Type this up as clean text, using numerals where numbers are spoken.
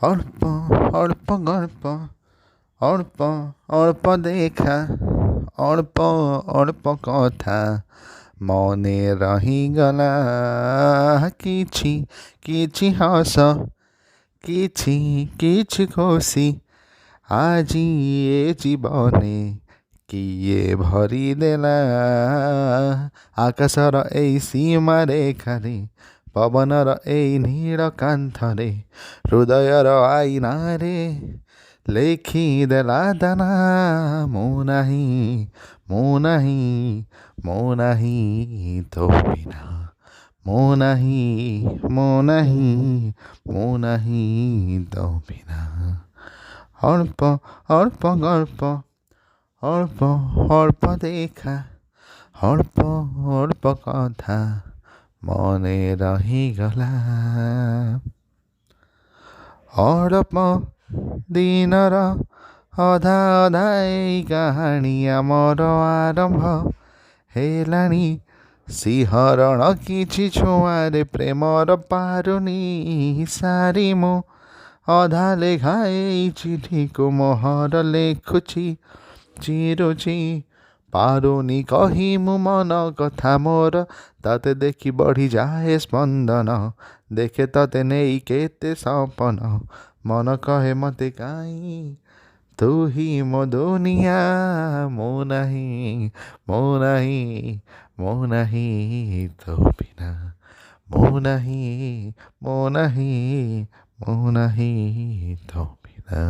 ଅଳ୍ପ ଅଳ୍ପ ଗଳ୍ପ ଅଳ୍ପ ଅଳ୍ପ ଦେଖା ଅଳ୍ପ ଅଳ୍ପ କଥା ମନେ ରହିଗଲା କିଛି କିଛି ହସ କିଛି କିଛି ଖୁସି ଆଜି ଏ ଜୀବନେ କିଏ ଭରିଦେଲା ଆକାଶର ଏଇ ସୀମା ରେଖାରେ ପବନର ଏଇ ନୀଳ କାନ୍ଥରେ ହୃଦୟର ଆଇନାରେ ଲେଖିଦେଲା ଦାନା ମୁଁ ନାହିଁ ମୁଁ ନାହିଁ ମୁଁ ନାହିଁ ତୋ ବିନା ମୁଁ ନାହିଁ ମୁଁ ନାହିଁ ମୁଁ ନାହିଁ ତୋ ବିନା ଅଳ୍ପ ଅଳ୍ପ ଗଳ୍ପ ଅଳ୍ପ ଅଳ୍ପ ଦେଖା ଅଳ୍ପ ଅଳ୍ପ କଥା ମନେ ରହିଗଲା ଅଳ୍ପ ଦିନର ଅଧା ଅଧା ଏଇ କାହାଣୀ ଆମର ଆରମ୍ଭ ହେଲାଣି ଶିହରଣ କିଛି ଛୁଆଁରେ ପ୍ରେମର ପାରୁନି ସାରି ମୁଁ ଅଧା ଲେଖା ଏଇ ଚିଠିକୁ ମୋହର ଲେଖୁଛି ଚିରୁଛି ପାରୁନି କହି ମୁଁ ମନ କଥା ମୋର ତତେ ଦେଖି ବଢ଼ିଯାଏ ସ୍ପନ୍ଦନ ଦେଖେ ତତେ ନେଇ କେତେ ସପନ ମନ କହେ ମତେ କାହିଁ ତୁ ହିଁ ମୋ ଦୁନିଆ ମୁଁ ନାହିଁ ମୁଁ ନାହିଁ ମୁଁ ନାହିଁ ତୋ ବିନା ମୁଁ ନାହିଁ ମୁଁ ନାହିଁ ମୁଁ ନାହିଁ ତୋ ବିନା